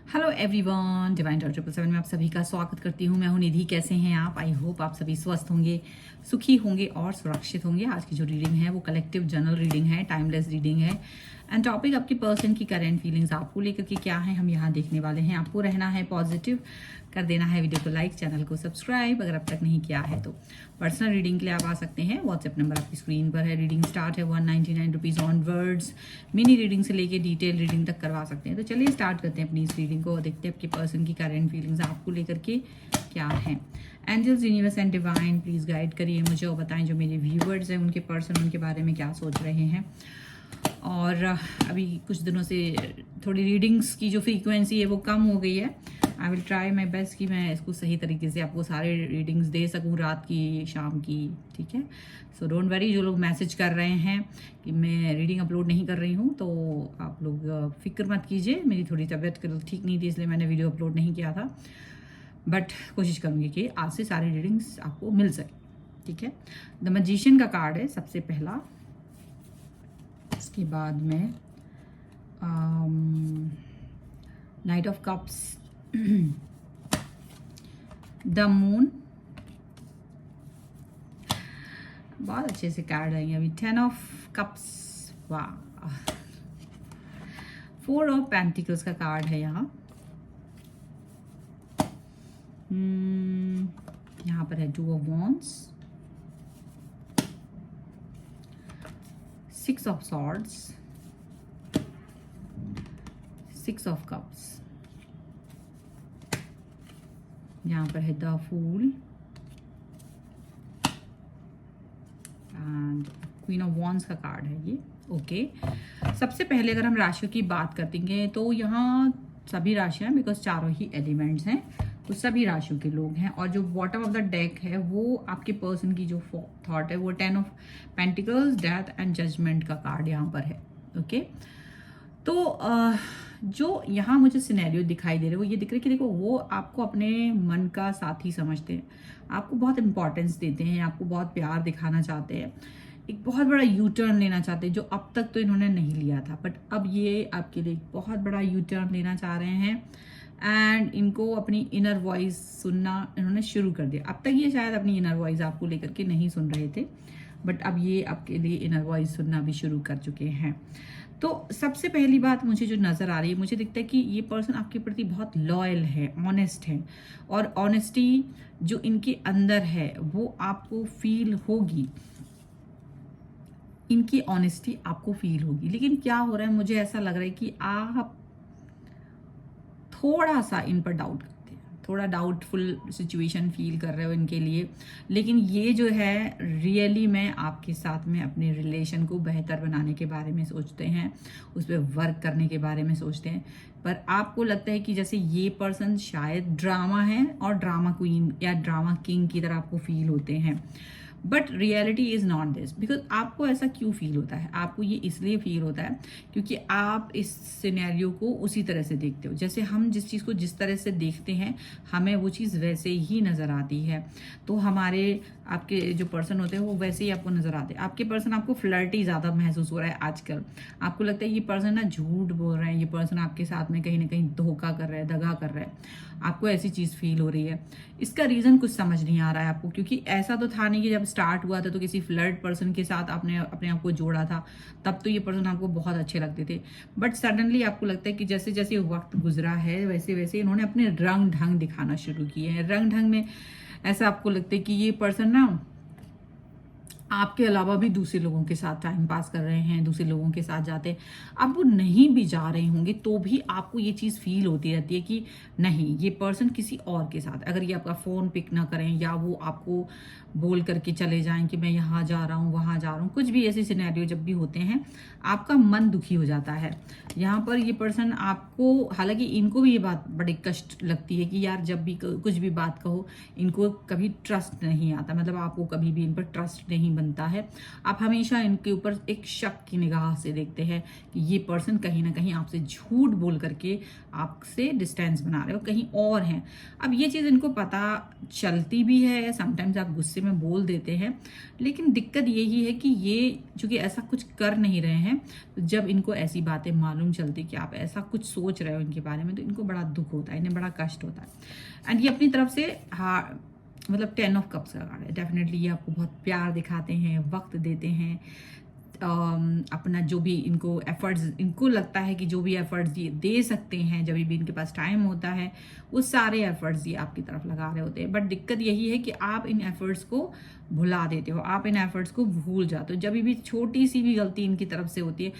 Hello everyone, divine Tor 777 में आप सभी का स्वागत करती हूँ। मैं हूँ निधि। कैसे हैं आप? आई होप आप सभी स्वस्थ होंगे, सुखी होंगे और सुरक्षित होंगे। आज की जो रीडिंग है वो कलेक्टिव जनरल रीडिंग है, टाइमलेस रीडिंग है। एंड टॉपिक आपकी पर्सन की करेंट फीलिंग्स आपको लेकर के क्या है हम यहाँ देखने वाले हैं। आपको रहना है पॉजिटिव, कर देना है वीडियो को लाइक, चैनल को सब्सक्राइब अगर अब तक नहीं किया है तो। पर्सनल रीडिंग के लिए आप आ सकते हैं, व्हाट्सएप नंबर आपकी स्क्रीन पर है। रीडिंग स्टार्ट है 199 रुपीज़ ऑनवर्ड्स। मिनी रीडिंग से लेके डिटेल रीडिंग तक करवा सकते हैं। तो चलिए स्टार्ट करते हैं अपनी इस रीडिंग को और देखते हैं आपके पर्सन की करेंट फीलिंग्स आपको लेकर के क्या है। Angels, universe and divine please guide करिए मुझे और बताएं जो मेरे व्यूवर्स हैं उनके पर्सन उनके बारे में क्या सोच रहे हैं। और अभी कुछ दिनों से थोड़ी रीडिंग्स की जो फ्रीक्वेंसी है वो कम हो गई है। I will try my best कि मैं इसको सही तरीके से आपको सारे रीडिंग्स दे सकूं, रात की, शाम की। ठीक है, सो डोंट वरी। जो लोग मैसेज कर रहे हैं कि मैं रीडिंग अपलोड नहीं कर रही हूँ तो आप लोग फिक्र मत कीजिए। मेरी थोड़ी तबीयत ठीक नहीं थी इसलिए मैंने वीडियो अपलोड नहीं किया था, बट कोशिश करूँगी कि आज से सारी रीडिंग्स आपको मिल सके। ठीक है, द मैजिशियन का कार्ड है सबसे पहला। इसके बाद में night of cups, the moon, बहुत अच्छे से कार्ड आएंगे अभी। 10 ऑफ कप्स, वाह। 4 ऑफ पेंटिकल्स का कार्ड है यहाँ। यहाँ पर है 2 of wands, 6 of swords, 6 of cups. यहाँ पर है the fool and queen of wands का कार्ड है ये। ओके, सबसे पहले अगर हम राशियों की बात करते हैं तो यहाँ सभी राशियाँ, बिकॉज चारों ही एलिमेंट्स हैं तो सभी राशियों के लोग हैं। और जो बॉटम ऑफ द डेक है वो आपके पर्सन की जो थॉट है वो 10 of pentacles, death and judgment का कार्ड यहाँ पर है। ओके, तो जो यहाँ मुझे सिनेरियो दिखाई दे रहे हैं वो ये दिख रहे कि देखो वो आपको अपने मन का साथी समझते हैं, आपको बहुत इंपॉर्टेंस देते हैं, आपको बहुत प्यार दिखाना चाहते हैं, एक बहुत बड़ा यू टर्न लेना चाहते हैं जो अब तक तो इन्होंने नहीं लिया था, बट अब ये आपके लिए एक बहुत बड़ा यू टर्न लेना चाह रहे हैं। एंड इनको अपनी इनर वॉइस सुनना इन्होंने शुरू कर दिया। अब तक ये शायद अपनी इनर वॉइस आपको लेकर के नहीं सुन रहे थे, बट अब ये आपके लिए इनर वॉइस सुनना भी शुरू कर चुके हैं। तो सबसे पहली बात मुझे जो नज़र आ रही है, मुझे दिखता है कि ये पर्सन आपके प्रति बहुत लॉयल है, ऑनेस्ट है, और ऑनेस्टी जो इनके अंदर है वो आपको फील होगी। इनकी ऑनेस्टी आपको फील होगी। लेकिन क्या हो रहा है, मुझे ऐसा लग रहा है कि आप थोड़ा सा इन पर डाउट करते हैं, थोड़ा डाउटफुल सिचुएशन फील कर रहे हो इनके लिए। लेकिन ये जो है रियली में आपके साथ में अपने रिलेशन को बेहतर बनाने के बारे में सोचते हैं, उस पर वर्क करने के बारे में सोचते हैं। पर आपको लगता है कि जैसे ये पर्सन शायद ड्रामा है और ड्रामा क्वीन या ड्रामा किंग की तरह आपको फील होते हैं, but reality is not this. Because आपको ऐसा क्यों फील होता है? आपको ये इसलिए फील होता है क्योंकि आप इस सिनेरियो को उसी तरह से देखते हो। जैसे हम जिस चीज़ को जिस तरह से देखते हैं हमें वो चीज़ वैसे ही नज़र आती है। तो हमारे आपके जो पर्सन होते हैं वो वैसे ही आपको नज़र आते हैं। आपके पर्सन आपको फ्लर्टी ज़्यादा महसूस हो रहा है आजकल। आपको लगता है ये पर्सन ना झूठ बोल रहे हैं, ये पर्सन आपके साथ में कहीं ना कहीं धोखा कर रहा है, दगा कर रहा है। आपको ऐसी चीज़ फील हो रही है। इसका रीज़न कुछ समझ नहीं आ रहा है आपको, क्योंकि ऐसा तो था नहीं कि जब स्टार्ट हुआ था तो किसी फ्लर्ट पर्सन के साथ आपने अपने आप को जोड़ा था, तब तो ये पर्सन आपको बहुत अच्छे लगते थे। बट सडनली आपको लगता है कि जैसे जैसे वक्त गुजरा है वैसे वैसे इन्होंने अपने रंग ढंग दिखाना शुरू किए हैं। रंग ढंग में ऐसा आपको लगता है कि ये पर्सन ना आपके अलावा भी दूसरे लोगों के साथ टाइम पास कर रहे हैं, दूसरे लोगों के साथ जाते हैं। अब वो नहीं भी जा रहे होंगे तो भी आपको ये चीज़ फील होती रहती है कि नहीं, ये पर्सन किसी और के साथ, अगर ये आपका फ़ोन पिक ना करें या वो आपको बोल करके चले जाएं कि मैं यहाँ जा रहा हूँ, वहाँ जा रहा हूँ, कुछ भी ऐसे सिनेरियो जब भी होते हैं आपका मन दुखी हो जाता है। यहाँ पर ये पर्सन आपको, हालांकि इनको भी ये बात बड़ी कष्ट लगती है कि यार जब भी कुछ भी बात कहो इनको कभी ट्रस्ट नहीं आता, मतलब आपको कभी भी इन पर ट्रस्ट नहीं बनता बनता है। आप हमेशा इनके ऊपर एक शक की निगाह से देखते हैं कि ये पर्सन कहीं ना कहीं आपसे झूठ बोल करके आपसे डिस्टेंस बना रहे हो, कहीं और हैं। अब ये चीज़ इनको पता चलती भी है, समटाइम्स आप गुस्से में बोल देते हैं, लेकिन दिक्कत यही है कि ये चूंकि ऐसा कुछ कर नहीं रहे हैं, तो जब इनको ऐसी बातें मालूम चलती कि आप ऐसा कुछ सोच रहे हो इनके बारे में, तो इनको बड़ा दुख होता है, इन्हें बड़ा कष्ट होता है। एंड ये अपनी तरफ से मतलब 10 ऑफ कप्स लगा रहे हैं। डेफिनेटली ये आपको बहुत प्यार दिखाते हैं, वक्त देते हैं, अपना जो भी इनको एफर्ट्स, इनको लगता है कि जो भी एफर्ट्स ये दे सकते हैं जब भी इनके पास टाइम होता है, वो सारे एफर्ट्स ये आपकी तरफ लगा रहे होते हैं। बट दिक्कत यही है कि आप इन एफर्ट्स को भुला देते हो, आप इन एफर्ट्स को भूल जाते हो। जब भी छोटी सी भी गलती इनकी तरफ से होती है,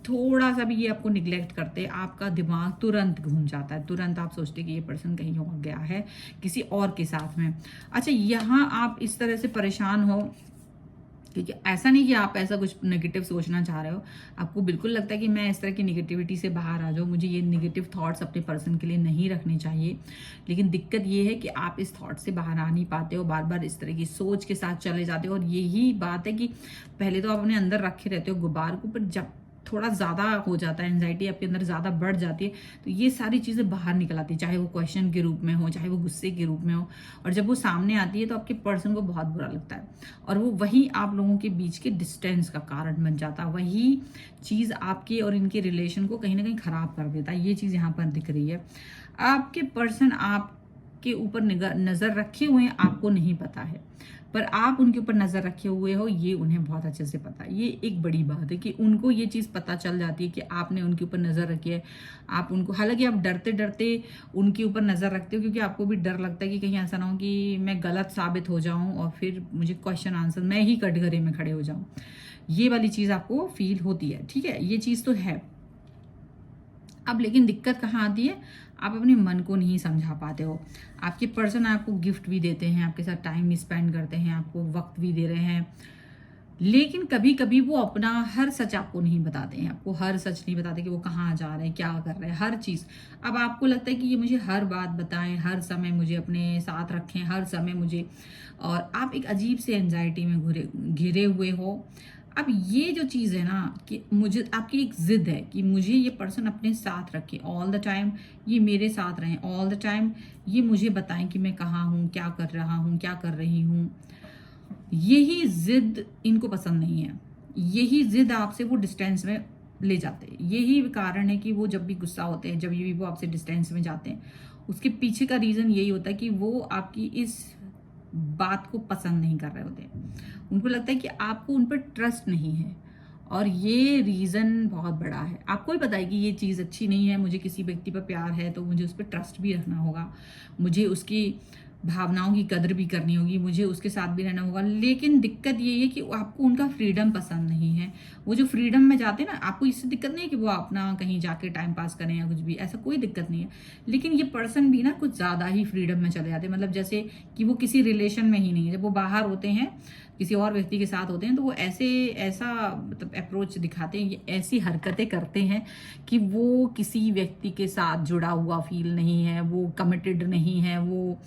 थोड़ा सा भी ये आपको निगलेक्ट करते हैं, आपका दिमाग तुरंत घूम जाता है, तुरंत आप सोचते हैं कि ये पर्सन कहीं और गया है किसी और के साथ में। अच्छा, यहाँ आप इस तरह से परेशान हो क्योंकि ऐसा नहीं कि आप ऐसा कुछ नेगेटिव सोचना चाह रहे हो, आपको बिल्कुल लगता है कि मैं इस तरह की नेगेटिविटी से बाहर आ जाऊँ, मुझे ये नेगेटिव थॉट्स अपने पर्सन के लिए नहीं रखने चाहिए। लेकिन दिक्कत ये है कि आप इस थॉट से बाहर आ नहीं पाते हो, बार बार इस तरह की सोच के साथ चले जाते हो। और यही बात है कि पहले तो आप अपने अंदर रखे रहते हो गुब्बार को, पर जब थोड़ा ज़्यादा हो जाता है, एंजाइटी आपके अंदर ज़्यादा बढ़ जाती है, तो ये सारी चीज़ें बाहर निकल आती है, चाहे वो क्वेश्चन के रूप में हो, चाहे वो गुस्से के रूप में हो। और जब वो सामने आती है तो आपके पर्सन को बहुत बुरा लगता है, और वो वही आप लोगों के बीच के डिस्टेंस का कारण बन जाता है। वही चीज़ आपके और इनके रिलेशन को कहीं ना कहीं ख़राब कर देता है। ये चीज़ यहाँ पर दिख रही है। आपके पर्सन आपके ऊपर नज़र रखे हुए हैं, आपको नहीं पता है, पर आप उनके ऊपर नजर रखे हुए हो, ये उन्हें बहुत अच्छे से पता है। ये एक बड़ी बात है कि उनको ये चीज पता चल जाती है कि आपने उनके ऊपर नजर रखी है। आप उनको, हालांकि आप डरते डरते उनके ऊपर नजर रखते हो, क्योंकि आपको भी डर लगता है कि कहीं ऐसा ना हो कि मैं गलत साबित हो जाऊं और फिर मुझे क्वेश्चन आंसर मैं ही कटघरे में खड़े हो जाऊं। ये वाली चीज आपको फील होती है, ठीक है, ये चीज तो है। अब लेकिन दिक्कत कहाँ आती है, आप अपने मन को नहीं समझा पाते हो। आपके पर्सन आपको गिफ्ट भी देते हैं, आपके साथ टाइम भी स्पेंड करते हैं, आपको वक्त भी दे रहे हैं, लेकिन कभी कभी वो अपना हर सच आपको नहीं बताते हैं, आपको हर सच नहीं बताते कि वो कहाँ जा रहे हैं, क्या कर रहे हैं, हर चीज़। अब आपको लगता है कि ये मुझे हर बात बताएं, हर समय मुझे अपने साथ रखें, हर समय मुझे, और आप एक अजीब से एंजाइटी में घिरे हुए हो। अब ये जो चीज़ है ना कि मुझे, आपकी एक जिद है कि मुझे ये पर्सन अपने साथ रखे ऑल द टाइम, ये मेरे साथ रहें ऑल द टाइम, ये मुझे बताएं कि मैं कहाँ हूँ, क्या कर रहा हूँ, क्या कर रही हूँ। यही जिद इनको पसंद नहीं है, यही जिद आपसे वो डिस्टेंस में ले जाते हैं। यही कारण है कि वो जब भी गुस्सा होते हैं, जब भी वो आपसे डिस्टेंस में जाते हैं, उसके पीछे का रीज़न यही होता है कि वो आपकी इस बात को पसंद नहीं कर रहे होते। उनको लगता है कि आपको उन पर ट्रस्ट नहीं है, और ये रीज़न बहुत बड़ा है। आपको ही पता है कि ये चीज़ अच्छी नहीं है, मुझे किसी व्यक्ति पर प्यार है तो मुझे उस पर ट्रस्ट भी रखना होगा, मुझे उसकी भावनाओं की कदर भी करनी होगी, मुझे उसके साथ भी रहना होगा। लेकिन दिक्कत ये है कि आपको उनका फ्रीडम पसंद नहीं है। वो जो फ्रीडम में जाते हैं ना, आपको इससे दिक्कत नहीं है कि वो अपना कहीं जाके टाइम पास करें या कुछ भी, ऐसा कोई दिक्कत नहीं है। लेकिन ये पर्सन भी ना कुछ ज़्यादा ही फ्रीडम में चले जाते हैं, मतलब जैसे कि वो किसी रिलेशन में ही नहीं है। जब वो बाहर होते हैं, किसी और व्यक्ति के साथ होते हैं, तो वो ऐसा मतलब अप्रोच दिखाते हैं, ये ऐसी हरकतें करते हैं कि वो किसी व्यक्ति के साथ जुड़ा हुआ फील नहीं है, वो कमिटेड नहीं है, वो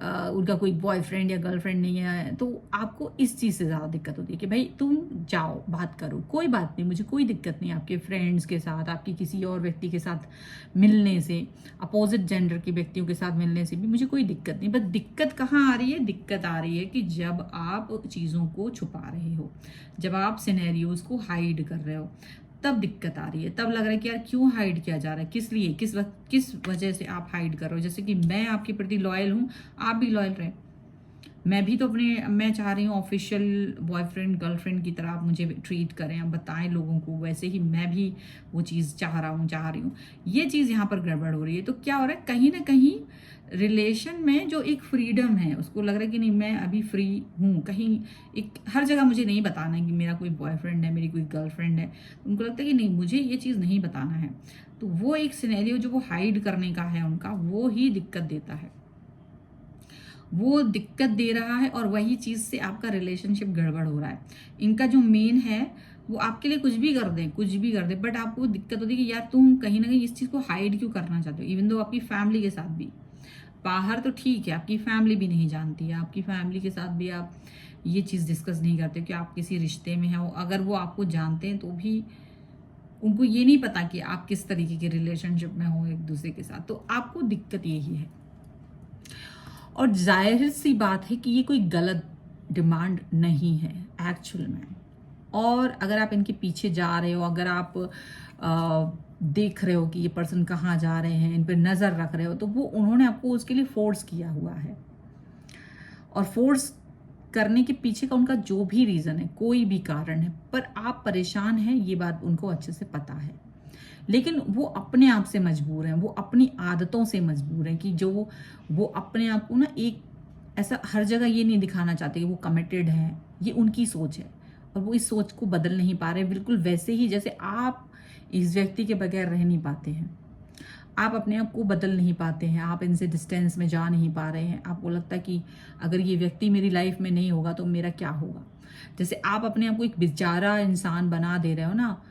उनका कोई बॉयफ्रेंड या गर्लफ्रेंड नहीं है। तो आपको इस चीज़ से ज़्यादा दिक्कत होती है कि भाई तुम जाओ, बात करो, कोई बात नहीं, मुझे कोई दिक्कत नहीं आपके फ्रेंड्स के साथ, आपकी किसी और व्यक्ति के साथ मिलने से, अपोजिट जेंडर के व्यक्तियों के साथ मिलने से भी मुझे कोई दिक्कत नहीं। बस दिक्कत कहाँ आ रही है, दिक्कत आ रही है कि जब आप चीज़ों को छुपा रहे हो, जब आप सिनेरियोज को हाइड कर रहे हो, तब दिक्कत आ रही है। तब लग रहा है कि यार क्यों हाइड किया जा रहा है, किस लिए, किस वजह से आप हाइड कर रहे हो। जैसे कि मैं आपके प्रति लॉयल हूँ, आप भी लॉयल रहे। मैं भी तो मैं चाह रही हूँ ऑफिशियल बॉयफ्रेंड गर्लफ्रेंड की तरह आप मुझे ट्रीट करें, आप बताएं लोगों को, वैसे ही मैं भी वो चीज़ चाह रही हूँ। ये चीज़ यहाँ पर गड़बड़ हो रही है। तो क्या हो रहा है, कहीं ना कहीं रिलेशन में जो एक फ्रीडम है, उसको लग रहा है कि नहीं मैं अभी फ्री हूँ, कहीं एक हर जगह मुझे नहीं बताना है कि मेरा कोई बॉयफ्रेंड है, मेरी कोई गर्लफ्रेंड है। उनको लगता है कि नहीं मुझे ये चीज़ नहीं बताना है। तो वो एक सिनेरियो जो वो हाइड करने का है उनका, वो ही दिक्कत देता है, वो दिक्कत दे रहा है, और वही चीज़ से आपका रिलेशनशिप गड़बड़ हो रहा है। इनका जो मेन है, वो आपके लिए कुछ भी कर दें, कुछ भी कर दें, बट आपको दिक्कत होती है कि यार तुम कहीं ना कहीं इस चीज़ को हाइड क्यों करना चाहते हो। इवन दो आपकी फैमिली के साथ भी, बाहर तो ठीक है, आपकी फैमिली भी नहीं जानती है, आपकी फैमिली के साथ भी आप ये चीज़ डिस्कस नहीं करते कि आप किसी रिश्ते में हो। अगर वो आपको जानते हैं तो भी उनको ये नहीं पता कि आप किस तरीके के रिलेशनशिप में हो एक दूसरे के साथ। तो आपको दिक्कत यही है। और जाहिर सी बात है कि ये कोई गलत डिमांड नहीं है एक्चुअल में। और अगर आप इनके पीछे जा रहे हो, अगर आप देख रहे हो कि ये पर्सन कहाँ जा रहे हैं, इन पर नज़र रख रहे हो, तो वो उन्होंने आपको उसके लिए फोर्स किया हुआ है। और फोर्स करने के पीछे का उनका जो भी रीज़न है, कोई भी कारण है, पर आप परेशान हैं, ये बात उनको अच्छे से पता है। लेकिन वो अपने आप से मजबूर हैं, वो अपनी आदतों से मजबूर हैं कि जो वो अपने आप को ना एक ऐसा हर जगह ये नहीं दिखाना चाहते कि वो कमिटेड हैं। ये उनकी सोच है और वो इस सोच को बदल नहीं पा रहे, बिल्कुल वैसे ही जैसे आप इस व्यक्ति के बगैर रह नहीं पाते हैं। आप अपने आप को बदल नहीं पाते हैं, आप इनसे डिस्टेंस में जा नहीं पा रहे हैं। आपको लगता है कि अगर ये व्यक्ति मेरी लाइफ में नहीं होगा तो मेरा क्या होगा। जैसे आप अपने आप को एक बेचारा इंसान बना दे रहे हो ना,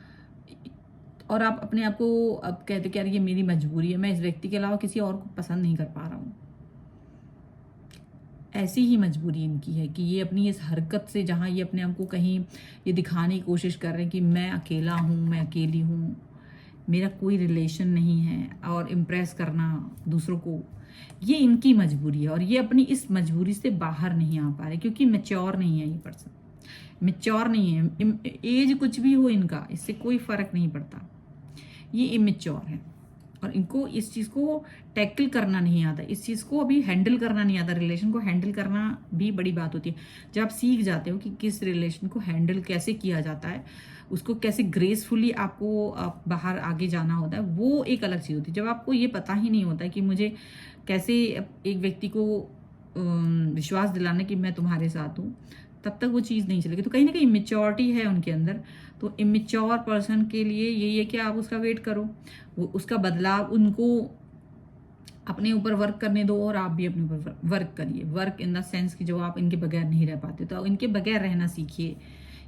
और आप अपने आप को अब कहते कि यार ये मेरी मजबूरी है, मैं इस व्यक्ति के अलावा किसी और को पसंद नहीं कर पा रहा हूँ। ऐसी ही मजबूरी इनकी है कि ये अपनी इस हरकत से, जहाँ ये अपने आप को कहीं ये दिखाने की कोशिश कर रहे हैं कि मैं अकेला हूँ, मैं अकेली हूँ, मेरा कोई रिलेशन नहीं है, और इम्प्रेस करना दूसरों को, ये इनकी मजबूरी है। और ये अपनी इस मजबूरी से बाहर नहीं आ पा रहे क्योंकि मैच्योर नहीं है ये पर्सन, मैच्योर नहीं है। एज कुछ भी हो इनका, इससे कोई फर्क नहीं पड़ता, ये इमेच्योर है और इनको इस चीज़ को टैकल करना नहीं आता, इस चीज़ को अभी हैंडल करना नहीं आता। रिलेशन को हैंडल करना भी बड़ी बात होती है। जब आप सीख जाते हो कि किस रिलेशन को हैंडल कैसे किया जाता है, उसको कैसे ग्रेसफुली आपको बाहर आगे जाना होता है, वो एक अलग चीज़ होती है। जब आपको ये पता ही नहीं होता है कि मुझे कैसे एक व्यक्ति को विश्वास दिलाना कि मैं तुम्हारे साथ हूँ, तब तक वो चीज़ नहीं चलेगी। तो कहीं ना कहीं इमेच्योरिटी है उनके अंदर। तो इमेच्योर पर्सन के लिए यही है कि आप उसका वेट करो, वो उसका बदलाव उनको अपने ऊपर वर्क करने दो और आप भी अपने ऊपर वर्क करिए। वर्क इन द सेंस कि जो आप इनके बगैर नहीं रह पाते तो इनके बगैर रहना सीखिए,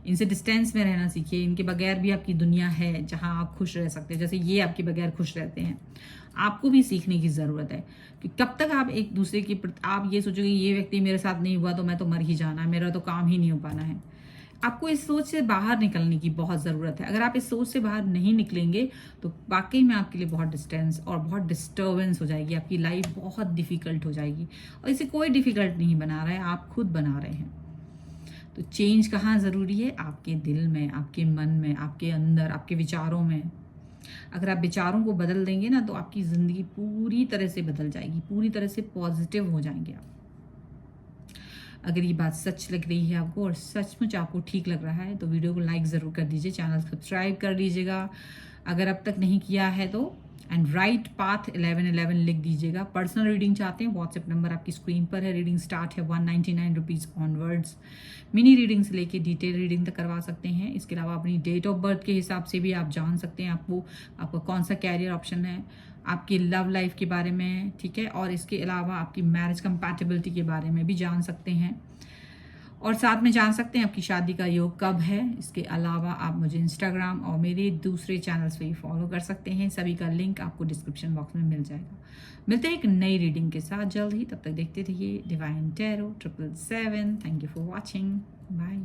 इनसे डिस्टेंस में रहना सीखिए। इनके बगैर भी आपकी दुनिया है जहां आप खुश रह सकते हैं, जैसे ये आपके बगैर खुश रहते हैं। आपको भी सीखने की ज़रूरत है कि कब तक आप एक दूसरे की आप ये सोचोगे ये व्यक्ति मेरे साथ नहीं हुआ तो मैं तो मर ही जाना है, मेरा तो काम ही नहीं हो पाना है। आपको इस सोच से बाहर निकलने की बहुत ज़रूरत है। अगर आप इस सोच से बाहर नहीं निकलेंगे तो वाकई में आपके लिए बहुत डिस्टेंस और बहुत डिस्टर्बेंस हो जाएगी, आपकी लाइफ बहुत डिफ़िकल्ट हो जाएगी। और इसे कोई डिफ़िकल्ट नहीं बना रहा है, आप खुद बना रहे हैं। तो चेंज कहाँ ज़रूरी है? आपके दिल में, आपके मन में, आपके अंदर, आपके विचारों में। अगर आप विचारों को बदल देंगे ना तो आपकी ज़िंदगी पूरी तरह से बदल जाएगी, पूरी तरह से पॉजिटिव हो जाएंगे आप। अगर ये बात सच लग रही है आपको और सचमुच आपको ठीक लग रहा है तो वीडियो को लाइक ज़रूर कर दीजिए, चैनल सब्सक्राइब कर लीजिएगा अगर अब तक नहीं किया है तो, एंड राइट पाथ 1111 लिख दीजिएगा। पर्सनल रीडिंग चाहते हैं, व्हाट्सएप नंबर आपकी स्क्रीन पर है। रीडिंग स्टार्ट है 199 रुपीज़ ऑनवर्ड्स। मिनी रीडिंग से लेके डिटेल रीडिंग तक करवा सकते हैं। इसके अलावा अपनी डेट ऑफ बर्थ के हिसाब से भी आप जान सकते हैं आपका कौन सा कैरियर ऑप्शन है, आपकी लव लाइफ के बारे में, ठीक है। और इसके अलावा आपकी मैरिज कंपैटिबिलिटी के बारे में भी जान सकते हैं और साथ में जान सकते हैं आपकी शादी का योग कब है। इसके अलावा आप मुझे इंस्टाग्राम और मेरे दूसरे चैनल्स पे भी फॉलो कर सकते हैं, सभी का लिंक आपको डिस्क्रिप्शन बॉक्स में मिल जाएगा। मिलते हैं एक नई रीडिंग के साथ जल्द ही, तब तक देखते रहिए divine tarot 777। Thank you for watching, bye.